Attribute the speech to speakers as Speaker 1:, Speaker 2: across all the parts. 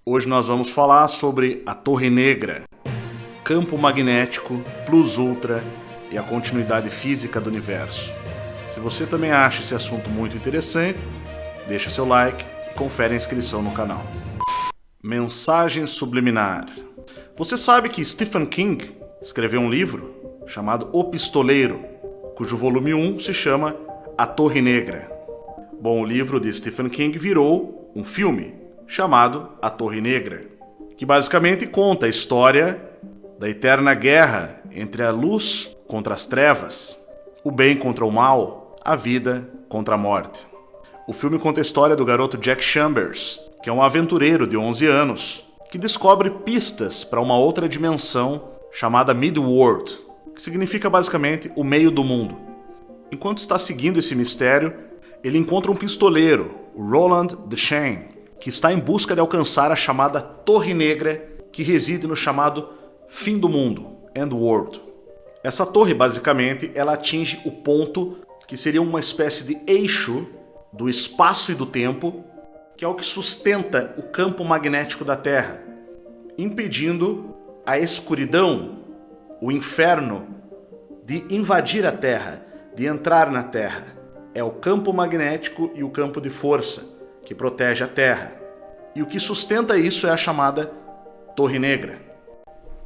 Speaker 1: Hoje nós vamos falar sobre a Torre Negra, campo magnético, plus ultra e a continuidade física do universo. Se você também acha esse assunto muito interessante, deixa seu like e confere a inscrição no canal. Mensagem subliminar. Você sabe que Stephen King escreveu um livro chamado O Pistoleiro, cujo volume 1 se chama A Torre Negra. Bom, o livro de Stephen King virou um filme chamado A Torre Negra, que basicamente conta a história da eterna guerra entre a luz contra as trevas, o bem contra o mal, a vida contra a morte. O filme conta a história do garoto Jack Chambers, que é um aventureiro de 11 anos, que descobre pistas para uma outra dimensão chamada Midworld, que significa basicamente o meio do mundo. Enquanto está seguindo esse mistério, ele encontra um pistoleiro, o Roland Deschain, que está em busca de alcançar a chamada Torre Negra, que reside no chamado fim do mundo, End World. Essa torre, basicamente, ela atinge o ponto que seria uma espécie de eixo do espaço e do tempo, que é o que sustenta o campo magnético da Terra, impedindo a escuridão, o inferno, de invadir a Terra, de entrar na Terra. É o campo magnético e o campo de força que protege a Terra. E o que sustenta isso é a chamada Torre Negra.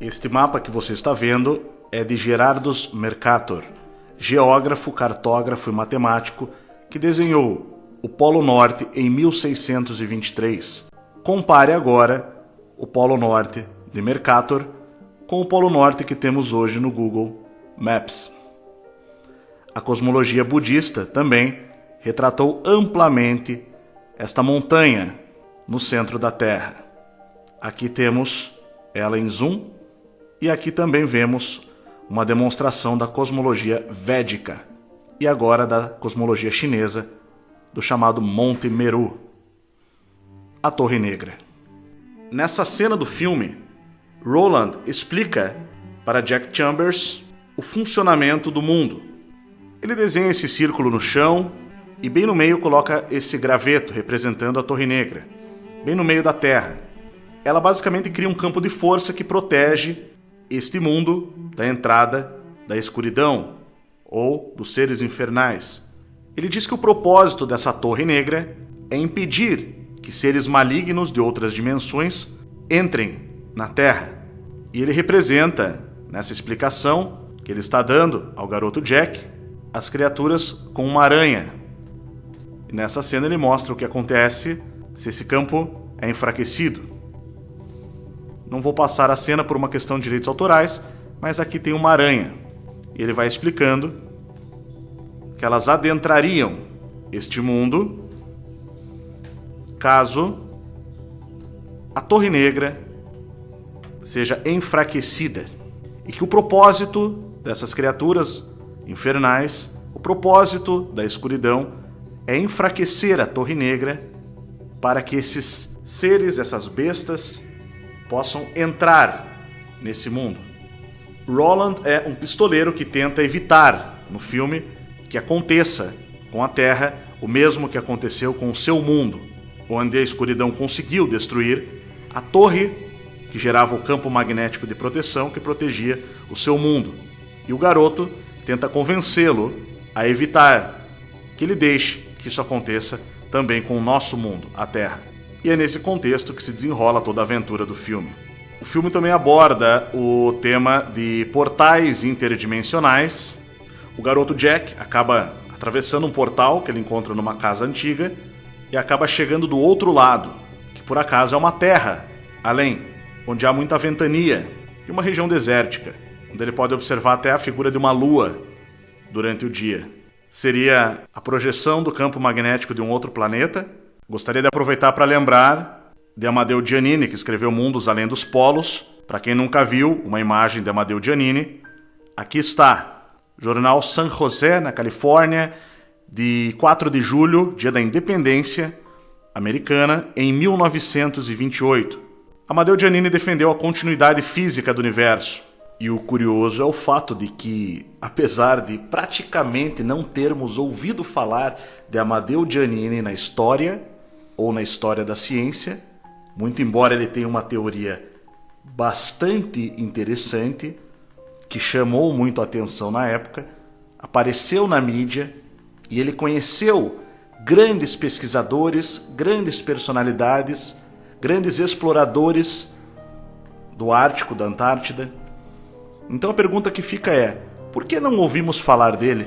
Speaker 1: Este mapa que você está vendo é de Gerardus Mercator, geógrafo, cartógrafo e matemático que desenhou o Polo Norte em 1623. Compare agora o Polo Norte de Mercator com o Polo Norte que temos hoje no Google Maps. A cosmologia budista também retratou amplamente esta montanha no centro da Terra. Aqui temos ela em zoom e aqui também vemos uma demonstração da cosmologia védica e agora da cosmologia chinesa do chamado Monte Meru, a Torre Negra. Nessa cena do filme, Roland explica para Jack Chambers o funcionamento do mundo. Ele desenha esse círculo no chão e bem no meio coloca esse graveto representando a Torre Negra, bem no meio da Terra. Ela basicamente cria um campo de força que protege este mundo da entrada da escuridão ou dos seres infernais. Ele diz que o propósito dessa Torre Negra é impedir que seres malignos de outras dimensões entrem na Terra. E ele representa, nessa explicação que ele está dando ao garoto Jack, as criaturas com uma aranha. E nessa cena ele mostra o que acontece se esse campo é enfraquecido. Não vou passar a cena por uma questão de direitos autorais, mas aqui tem uma aranha. E ele vai explicando que elas adentrariam este mundo caso a Torre Negra seja enfraquecida. E que o propósito dessas criaturas infernais, o propósito da escuridão, é enfraquecer a Torre Negra para que esses seres, essas bestas, possam entrar nesse mundo. Roland é um pistoleiro que tenta evitar, no filme, que aconteça com a Terra o mesmo que aconteceu com o seu mundo, onde a escuridão conseguiu destruir a torre que gerava o campo magnético de proteção que protegia o seu mundo. E o garoto tenta convencê-lo a evitar que ele deixe que isso aconteça também com o nosso mundo, a Terra. E é nesse contexto que se desenrola toda a aventura do filme. O filme também aborda o tema de portais interdimensionais. O garoto Jack acaba atravessando um portal que ele encontra numa casa antiga e acaba chegando do outro lado, que por acaso é uma terra além, onde há muita ventania e uma região desértica, onde ele pode observar até a figura de uma lua durante o dia. Seria a projeção do campo magnético de um outro planeta. Gostaria de aproveitar para lembrar de Amadeu Giannini, que escreveu Mundos Além dos Polos. Para quem nunca viu uma imagem de Amadeu Giannini, aqui está. Jornal San José, na Califórnia, de 4 de julho, dia da independência americana, em 1928. Amadeu Giannini defendeu a continuidade física do universo. E o curioso é o fato de que, apesar de praticamente não termos ouvido falar de Amadeu Giannini na história ou na história da ciência, muito embora ele tenha uma teoria bastante interessante, que chamou muito a atenção na época, apareceu na mídia e ele conheceu grandes pesquisadores, grandes personalidades, grandes exploradores do Ártico, da Antártida. Então a pergunta que fica é: por que não ouvimos falar dele?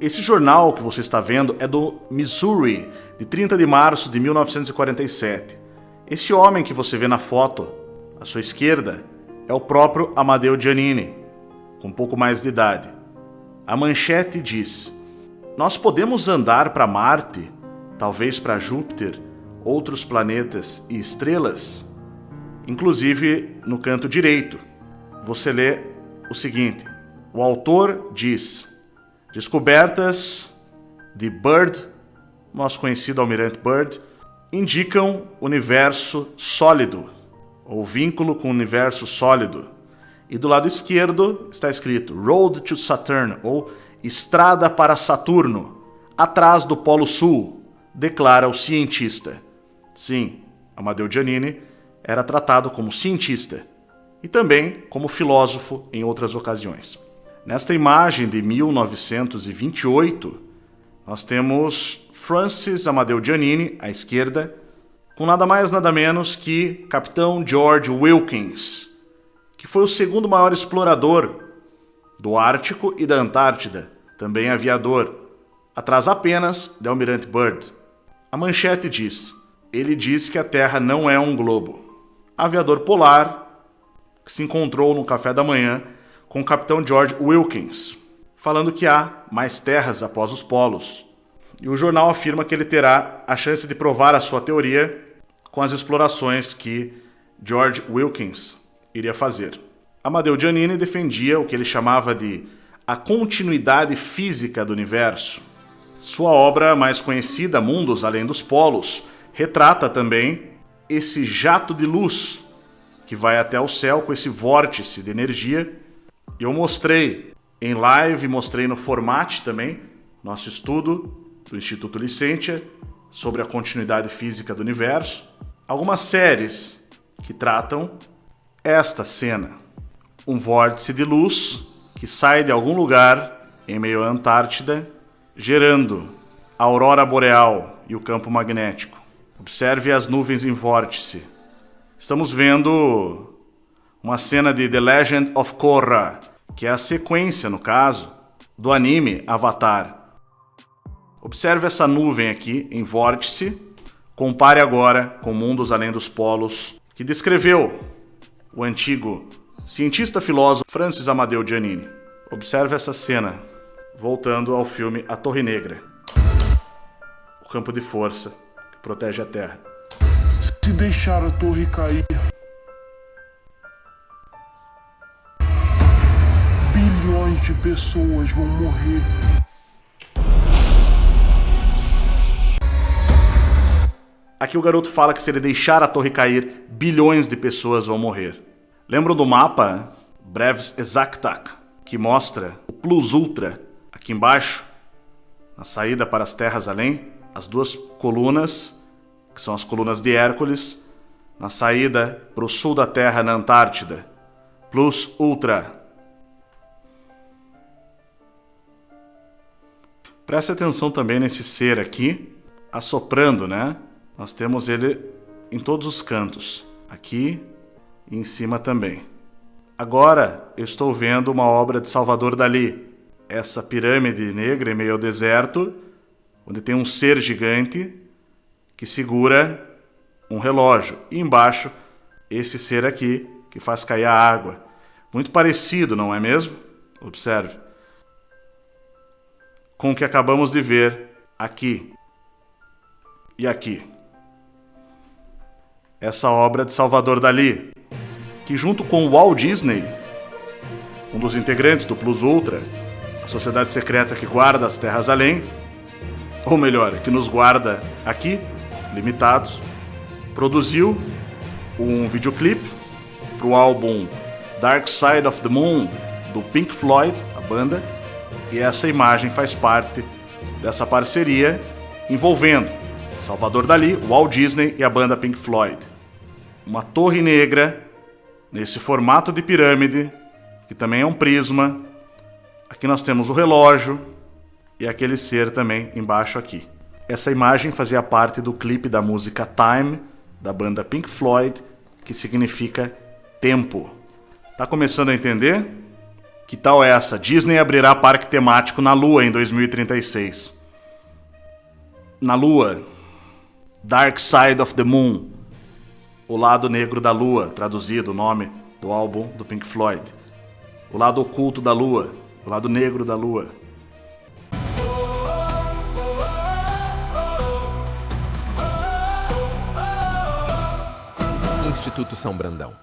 Speaker 1: Esse jornal que você está vendo é do Missouri, de 30 de março de 1947. Esse homem que você vê na foto, à sua esquerda, é o próprio Amedeo Giannini, com um pouco mais de idade. A manchete diz: nós podemos andar para Marte, talvez para Júpiter, outros planetas e estrelas? Inclusive, no canto direito, você lê o seguinte: o autor diz: descobertas de Byrd, nosso conhecido almirante Byrd, indicam universo sólido, ou vínculo com o universo sólido. E do lado esquerdo está escrito Road to Saturn, ou Estrada para Saturno, atrás do Polo Sul, declara o cientista. Sim, Amedeo Giannini era tratado como cientista e também como filósofo em outras ocasiões. Nesta imagem de 1928, nós temos Francis Amedeo Giannini, à esquerda, com nada mais nada menos que Capitão George Wilkins, que foi o segundo maior explorador do Ártico e da Antártida, também aviador, atrás apenas de Almirante Byrd. A manchete diz: ele diz que a Terra não é um globo. Aviador polar que se encontrou no café da manhã com o Capitão George Wilkins, falando que há mais terras após os polos. E o jornal afirma que ele terá a chance de provar a sua teoria com as explorações que George Wilkins iria fazer. Amedeo Giannini defendia o que ele chamava de a continuidade física do universo. Sua obra mais conhecida, Mundos Além dos Polos, retrata também esse jato de luz que vai até o céu com esse vórtice de energia. Eu mostrei em live, mostrei no Format também, nosso estudo do Instituto Licentia sobre a continuidade física do universo, algumas séries que tratam esta cena. Um vórtice de luz que sai de algum lugar em meio à Antártida, gerando a aurora boreal e o campo magnético. Observe as nuvens em vórtice. Estamos vendo uma cena de The Legend of Korra, que é a sequência, no caso, do anime Avatar. Observe essa nuvem aqui em vórtice. Compare agora com Mundos Além dos Polos, que descreveu o antigo cientista filósofo Francis Amedeo Giannini. Observe essa cena, voltando ao filme A Torre Negra. O campo de força que protege a Terra.
Speaker 2: Se deixar a torre cair, bilhões de pessoas vão morrer.
Speaker 1: Aqui o garoto fala que se ele deixar a torre cair, bilhões de pessoas vão morrer. Lembram do mapa Brevis Exactac, que mostra o Plus Ultra aqui embaixo, na saída para as terras além? As duas colunas, que são as colunas de Hércules, na saída para o sul da Terra, na Antártida. Plus Ultra. Preste atenção também nesse ser aqui, assoprando, né? Nós temos ele em todos os cantos, aqui e em cima também. Agora eu estou vendo uma obra de Salvador Dalí, essa pirâmide negra em meio ao deserto, onde tem um ser gigante que segura um relógio. E embaixo, esse ser aqui, que faz cair a água. Muito parecido, não é mesmo? Observe. Com o que acabamos de ver aqui e aqui. Essa obra de Salvador Dalí, que junto com o Walt Disney, um dos integrantes do Plus Ultra, a sociedade secreta que guarda as terras além, ou melhor, que nos guarda aqui, limitados, produziu um videoclipe para o álbum Dark Side of the Moon, do Pink Floyd, a banda, e essa imagem faz parte dessa parceria envolvendo Salvador Dalí, Walt Disney e a banda Pink Floyd. Uma torre negra, nesse formato de pirâmide, que também é um prisma. Aqui nós temos o relógio e aquele ser também embaixo aqui. Essa imagem fazia parte do clipe da música Time, da banda Pink Floyd, que significa tempo. Tá começando a entender? Que tal essa? Disney abrirá parque temático na Lua em 2036. Na Lua, Dark Side of the Moon, o lado negro da Lua, traduzido o nome do álbum do Pink Floyd. O lado oculto da Lua, o lado negro da Lua.
Speaker 3: Instituto São Brandão.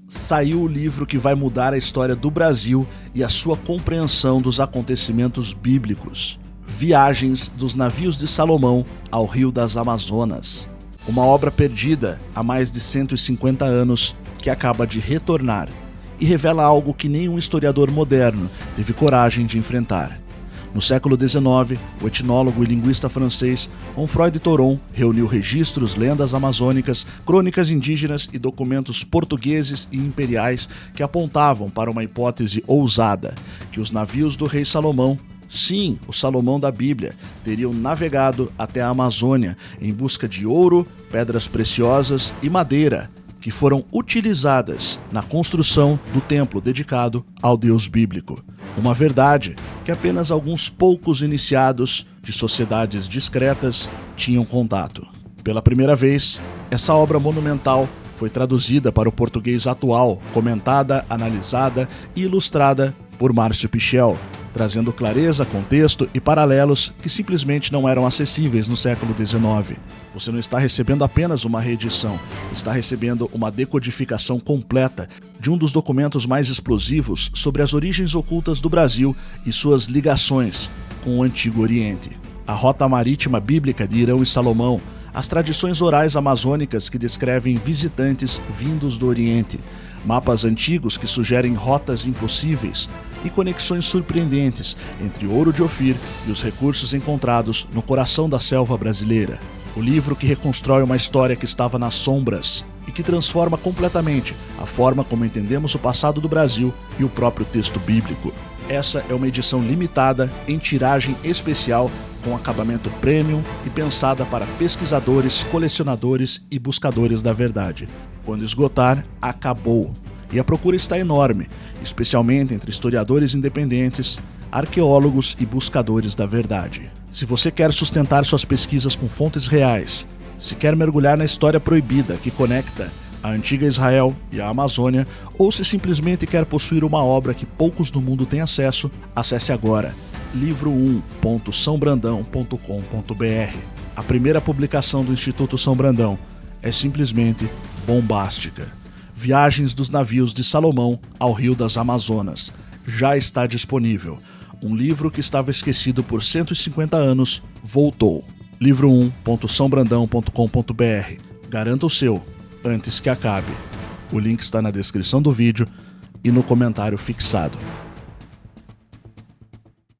Speaker 4: Saiu o livro que vai mudar a história do Brasil e a sua compreensão dos acontecimentos bíblicos. Viagens dos navios de Salomão ao Rio das Amazonas. Uma obra perdida há mais de 150 anos que acaba de retornar e revela algo que nenhum historiador moderno teve coragem de enfrentar. No século XIX, o etnólogo e linguista francês Onfroy de Thoron reuniu registros, lendas amazônicas, crônicas indígenas e documentos portugueses e imperiais que apontavam para uma hipótese ousada, que os navios do rei Salomão, sim, o Salomão da Bíblia, teriam navegado até a Amazônia em busca de ouro, pedras preciosas e madeira, que foram utilizadas na construção do templo dedicado ao Deus bíblico. Uma verdade que apenas alguns poucos iniciados de sociedades discretas tinham contato. Pela primeira vez, essa obra monumental foi traduzida para o português atual, comentada, analisada e ilustrada por Márcio Pichel, trazendo clareza, contexto e paralelos que simplesmente não eram acessíveis no século XIX. Você não está recebendo apenas uma reedição, está recebendo uma decodificação completa de um dos documentos mais explosivos sobre as origens ocultas do Brasil e suas ligações com o Antigo Oriente. A rota marítima bíblica de Irão e Salomão, as tradições orais amazônicas que descrevem visitantes vindos do Oriente, mapas antigos que sugerem rotas impossíveis e conexões surpreendentes entre ouro de Ofir e os recursos encontrados no coração da selva brasileira. O livro que reconstrói uma história que estava nas sombras e que transforma completamente a forma como entendemos o passado do Brasil e o próprio texto bíblico. Essa é uma edição limitada em tiragem especial com acabamento premium e pensada para pesquisadores, colecionadores e buscadores da verdade. Quando esgotar, acabou. E a procura está enorme, especialmente entre historiadores independentes, arqueólogos e buscadores da verdade. Se você quer sustentar suas pesquisas com fontes reais, se quer mergulhar na história proibida que conecta a antiga Israel e a Amazônia, ou se simplesmente quer possuir uma obra que poucos no mundo têm acesso, acesse agora livro1.sãobrandão.com.br. A primeira publicação do Instituto São Brandão é simplesmente bombástica. Viagens dos navios de Salomão ao Rio das Amazonas. Já está disponível. Um livro que estava esquecido por 150 anos voltou. livro1.sãobrandão.com.br. Garanta o seu antes que acabe. O link está na descrição do vídeo e no comentário fixado.